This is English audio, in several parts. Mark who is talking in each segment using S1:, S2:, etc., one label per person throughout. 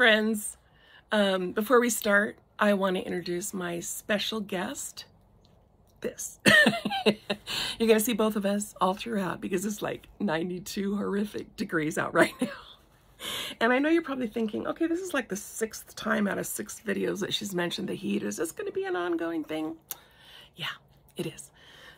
S1: friends. Before we start, I want to introduce my special guest. This. You're going to see both of us all throughout because it's like 92 horrific degrees out right now. And I know you're probably thinking, okay, this is like the 6th time out of 6 videos that she's mentioned the heat. Is this going to be an ongoing thing? Yeah, it is.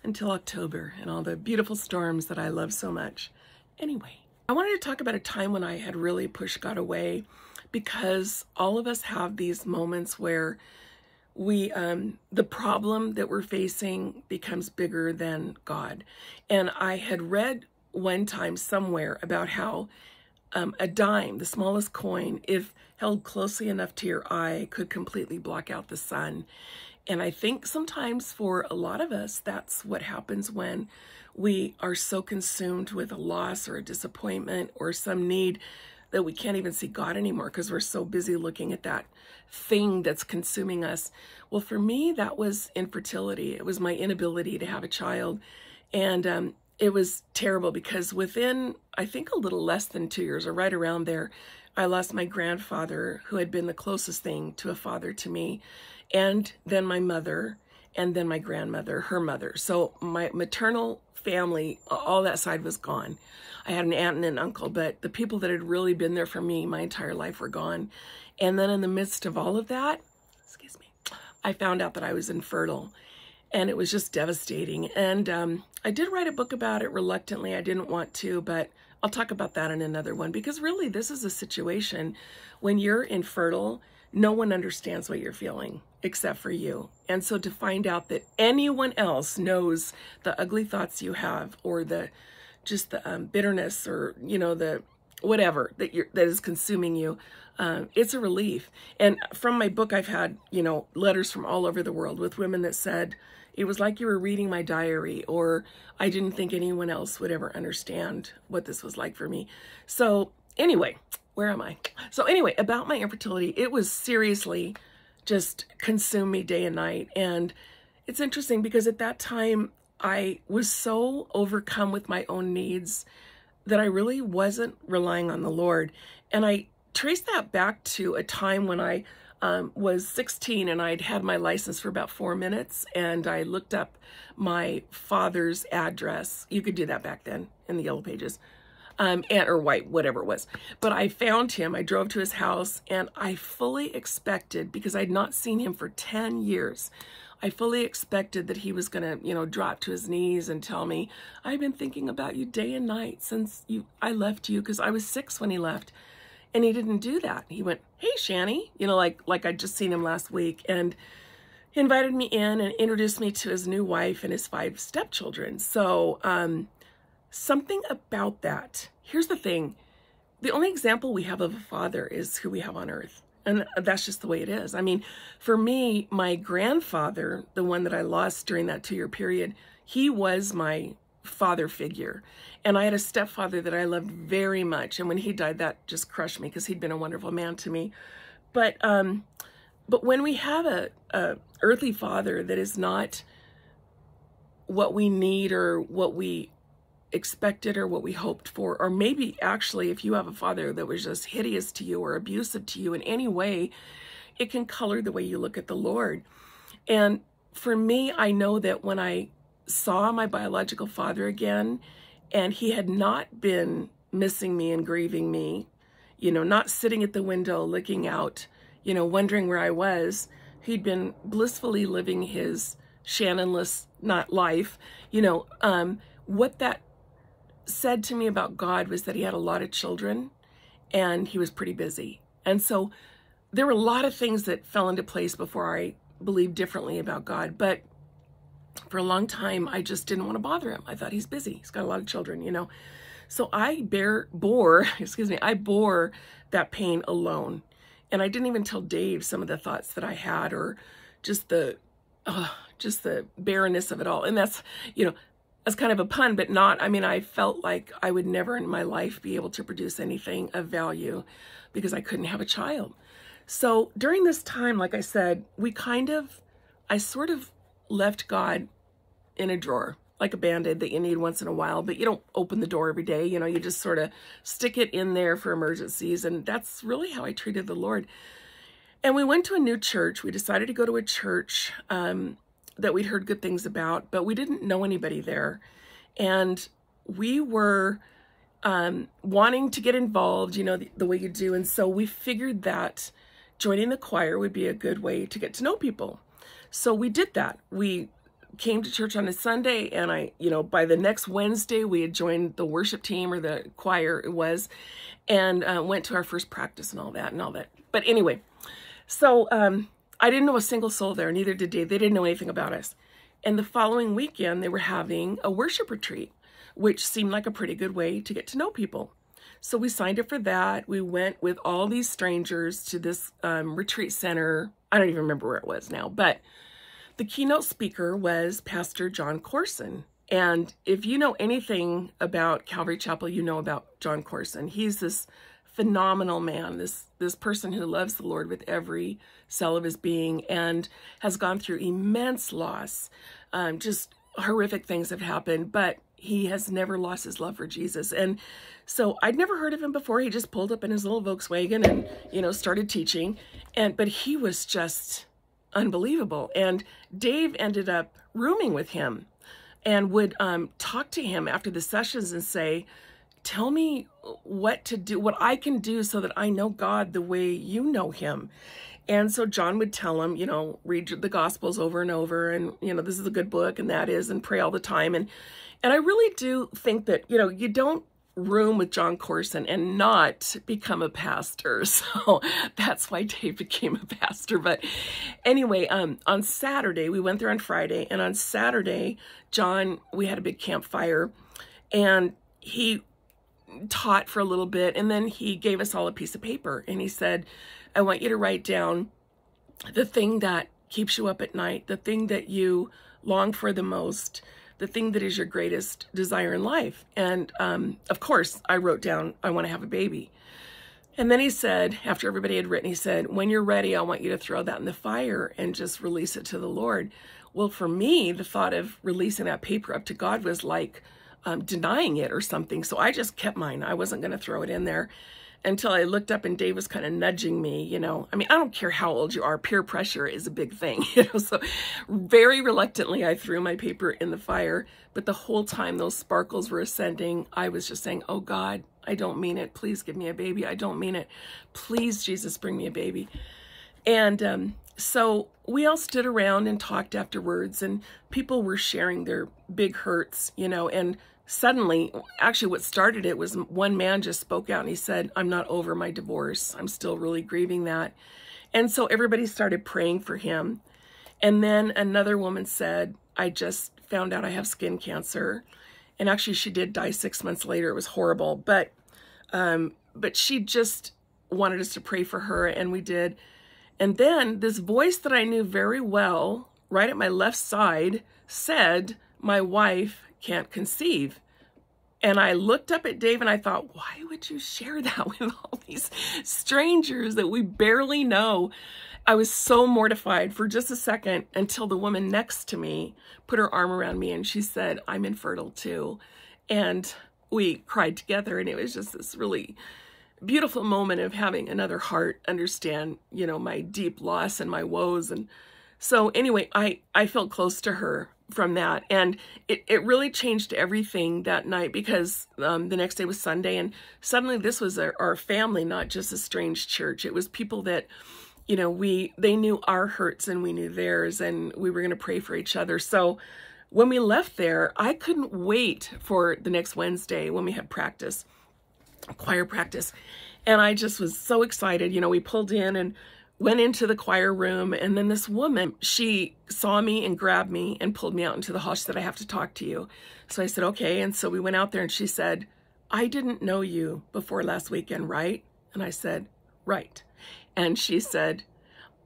S1: Until October and all the beautiful storms that I love so much. Anyway, I wanted to talk about a time when I had really pushed God away, because all of us have these moments where we the problem that we're facing becomes bigger than God. And I had read one time somewhere about how a dime, the smallest coin, if held closely enough to your eye, could completely block out the sun. And I think sometimes for a lot of us, that's what happens when we are so consumed with a loss or a disappointment or some need that we can't even see God anymore because we're so busy looking at that thing that's consuming us. Well, for me, that was infertility. It was my inability to have a child. And it was terrible because within, I think, a little less than 2 years, or right around there, I lost my grandfather, who had been the closest thing to a father to me, and then my mother, and then my grandmother, her mother. So my maternal family, all that side was gone. I had an aunt and an uncle, but the people that had really been there for me my entire life were gone. And then in the midst of all of that, excuse me, I found out that I was infertile, and it was just devastating. And I did write a book about it reluctantly. I didn't want to, but I'll talk about that in another one, because really this is a situation when you're infertile, no one understands what you're feeling except for you. And so to find out that anyone else knows the ugly thoughts you have, or the just the bitterness, or the whatever that is consuming you, it's a relief. And from my book, I've had letters from all over the world with women that said it was like you were reading my diary, or I didn't think anyone else would ever understand what this was like for me. So anyway, where am I? So anyway, about my infertility, it was seriously just consumed me day and night. And it's interesting because at that time I was so overcome with my own needs that I really wasn't relying on the Lord. And I traced that back to a time when I was 16 and I'd had my license for about 4 minutes, and I looked up my father's address. You could do that back then in the Yellow Pages. Or white, whatever it was. But I found him, I drove to his house, and I fully expected, because I'd not seen him for 10 years, I fully expected that he was going to, drop to his knees and tell me, I've been thinking about you day and night since I left you, because I was 6 when he left. And he didn't do that. He went, hey, Shani, like I'd just seen him last week, and he invited me in and introduced me to his new wife and his 5 stepchildren. So, something about that. Here's the thing. The only example we have of a father is who we have on earth. And that's just the way it is. I mean, for me, my grandfather, the one that I lost during that 2-year period, he was my father figure. And I had a stepfather that I loved very much. And when he died, that just crushed me because he'd been a wonderful man to me. But when we have a earthly father that is not what we need or what we expected or what we hoped for, or maybe actually if you have a father that was just hideous to you or abusive to you in any way, it can color the way you look at the Lord. And for me, I know that when I saw my biological father again, and he had not been missing me and grieving me, not sitting at the window looking out, wondering where I was. He'd been blissfully living his Shannonless not life. What that said to me about God was that he had a lot of children and he was pretty busy. And so there were a lot of things that fell into place before I believed differently about God. But for a long time, I just didn't want to bother him. I thought he's busy. He's got a lot of children, So I bore that pain alone. And I didn't even tell Dave some of the thoughts that I had, or just the barrenness of it all. And that's, that's kind of a pun, but not. I mean, I felt like I would never in my life be able to produce anything of value because I couldn't have a child. So during this time, like I said, I sort of left God in a drawer. like a Band-Aid that you need once in a while, but you don't open the door every day. You know, you just sort of stick it in there for emergencies. And that's really how I treated the Lord. And we went to a new church. We decided to go to a church that we'd heard good things about, but we didn't know anybody there. And we were wanting to get involved, you know, the way you do. And so we figured that joining the choir would be a good way to get to know people. So we did that. We came to church on a Sunday, and by the next Wednesday, we had joined the worship team, or the choir it was, and went to our first practice and all that. But anyway, so I didn't know a single soul there, neither did Dave. They didn't know anything about us. And the following weekend, they were having a worship retreat, which seemed like a pretty good way to get to know people. So we signed up for that. We went with all these strangers to this retreat center. I don't even remember where it was now, but the keynote speaker was Pastor John Corson. And if you know anything about Calvary Chapel, you know about John Corson. He's this phenomenal man, this person who loves the Lord with every cell of his being and has gone through immense loss. Just horrific things have happened, but he has never lost his love for Jesus. And so I'd never heard of him before. He just pulled up in his little Volkswagen and, started teaching. But he was just unbelievable. And Dave ended up rooming with him and would talk to him after the sessions and say, tell me what to do, what I can do so that I know God the way you know him. And so John would tell him, read the Gospels over and over, and, this is a good book, and that is, and pray all the time. And I really do think that, you don't room with John Corson and not become a pastor. So that's why Dave became a pastor. But anyway, on Saturday, we went there on Friday, and on Saturday, we had a big campfire, and he taught for a little bit, and then he gave us all a piece of paper, and he said, I want you to write down the thing that keeps you up at night, the thing that you long for the most, the thing that is your greatest desire in life. And of course, I wrote down, I want to have a baby. And then he said, after everybody had written, he said, when you're ready, I want you to throw that in the fire and just release it to the Lord. Well, for me, the thought of releasing that paper up to God was like denying it or something. So I just kept mine. I wasn't going to throw it in there until I looked up and Dave was kind of nudging me, I mean, I don't care how old you are, peer pressure is a big thing, so very reluctantly I threw my paper in the fire, but the whole time those sparkles were ascending, I was just saying, oh God, I don't mean it. Please give me a baby. I don't mean it. Please, Jesus, bring me a baby. And so we all stood around and talked afterwards, and people were sharing their big hurts, and suddenly, actually what started it was one man just spoke out and he said, I'm not over my divorce. I'm still really grieving that. And so everybody started praying for him. And then another woman said, I just found out I have skin cancer. And actually she did die 6 months later. It was horrible. But she just wanted us to pray for her, and we did. And then this voice that I knew very well, right at my left side, said, my wife can't conceive. And I looked up at Dave and I thought, why would you share that with all these strangers that we barely know? I was so mortified for just a second until the woman next to me put her arm around me and she said, I'm infertile too. And we cried together, and it was just this really beautiful moment of having another heart understand, my deep loss and my woes. And so anyway, I felt close to her from that, and it really changed everything that night, because the next day was Sunday, and suddenly this was our family, not just a strange church. It was people that, they knew our hurts and we knew theirs, and we were going to pray for each other. So when we left there, I couldn't wait for the next Wednesday when we had practice, choir practice, and I just was so excited. We pulled in and went into the choir room, and then this woman, she saw me and grabbed me and pulled me out into the hall. She said, I have to talk to you. So I said, okay. And so we went out there, and she said, I didn't know you before last weekend, right? And I said, right. And she said,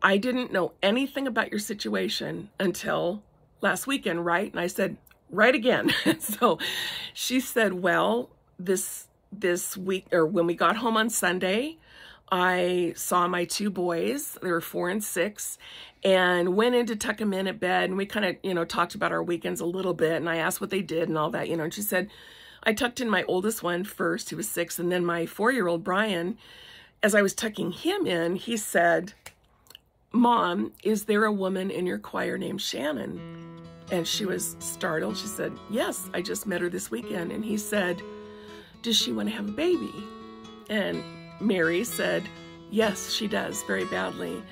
S1: I didn't know anything about your situation until last weekend, right? And I said, right again. So she said, well, this week, or when we got home on Sunday, I saw my two boys, they were 4 and 6, and went in to tuck them in at bed, and we kind of, you know, talked about our weekends a little bit, and I asked what they did and all that, you know, and she said, I tucked in my oldest one first, he was 6, and then my 4-year-old Brian, as I was tucking him in, he said, Mom, is there a woman in your choir named Shannon? And she was startled. She said, yes, I just met her this weekend. And he said, does she want to have a baby? And Mary said, yes, she does, very badly.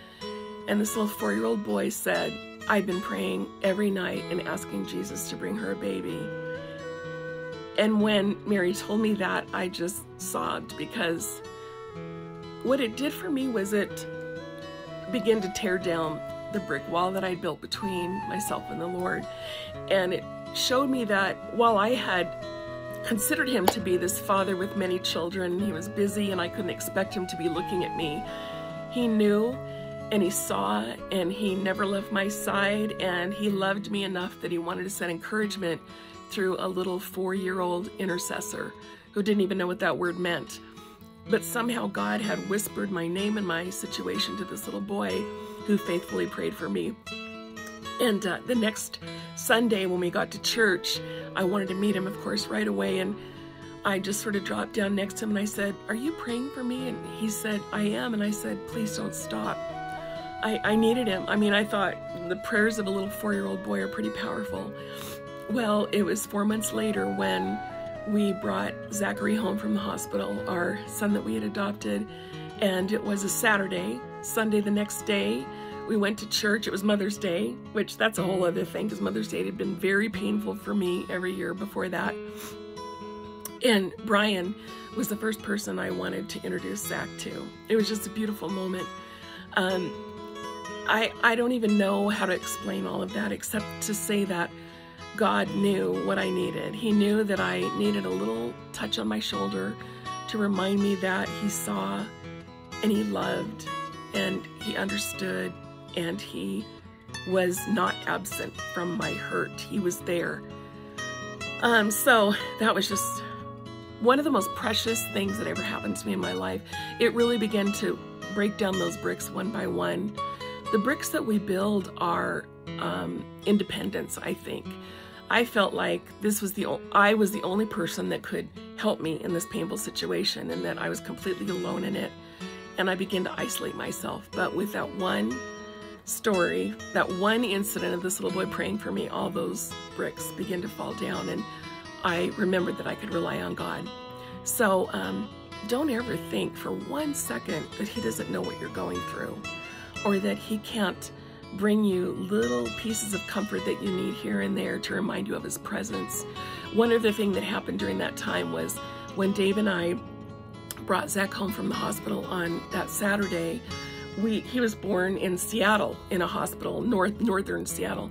S1: And this little 4-year-old boy said, I've been praying every night and asking Jesus to bring her a baby. And when Mary told me that, I just sobbed, because what it did for me was it began to tear down the brick wall that I built between myself and the Lord. And it showed me that while I had considered him to be this father with many children, he was busy and I couldn't expect him to be looking at me. He knew and he saw, and he never left my side, and he loved me enough that he wanted to send encouragement through a little 4-year-old intercessor who didn't even know what that word meant. But somehow God had whispered my name and my situation to this little boy who faithfully prayed for me. And the next Sunday when we got to church, I wanted to meet him, of course, right away. And I just sort of dropped down next to him and I said, are you praying for me? And he said, I am. And I said, please don't stop. I needed him. I mean, I thought the prayers of a little 4-year-old boy are pretty powerful. Well, it was 4 months later when we brought Zachary home from the hospital, our son that we had adopted, and it was a Saturday. Sunday the next day, we went to church. It was Mother's Day, which that's a whole other thing, because Mother's Day had been very painful for me every year before that. And Brian was the first person I wanted to introduce Zach to. It was just a beautiful moment. I don't even know how to explain all of that, except to say that God knew what I needed. He knew that I needed a little touch on my shoulder to remind me that he saw and he loved and he understood, and he was not absent from my hurt. He was there. So that was just one of the most precious things that ever happened to me in my life. It really began to break down those bricks one by one. The bricks that we build are independence, I think. I felt like I was the only person that could help me in this painful situation, and that I was completely alone in it. And I began to isolate myself. But with that one story, that one incident of this little boy praying for me, all those bricks began to fall down, and I remembered that I could rely on God. So don't ever think for 1 second that he doesn't know what you're going through, or that he can't bring you little pieces of comfort that you need here and there to remind you of his presence. One other thing that happened during that time was when Dave and I brought Zach home from the hospital on that Saturday. He was born in Seattle, in a hospital, northern Seattle.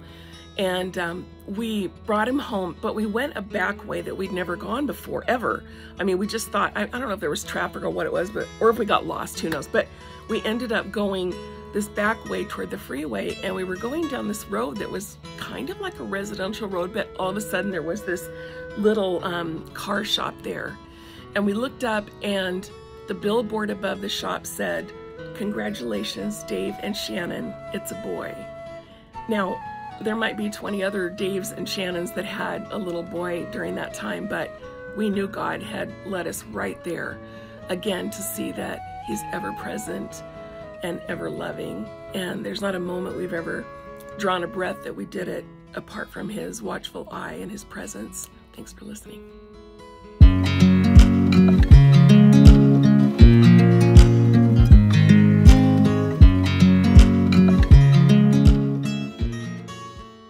S1: And we brought him home, but we went a back way that we'd never gone before, ever. I mean, we just thought, I don't know if there was traffic or what it was, or if we got lost, who knows. But we ended up going this back way toward the freeway, and we were going down this road that was kind of like a residential road, but all of a sudden there was this little car shop there. And we looked up, and the billboard above the shop said, "Congratulations, Dave and Shannon, it's a boy." Now, there might be 20 other Daves and Shannons that had a little boy during that time, but we knew God had led us right there, again, to see that he's ever present and ever loving. And there's not a moment we've ever drawn a breath that we did it apart from his watchful eye and his presence. Thanks for listening.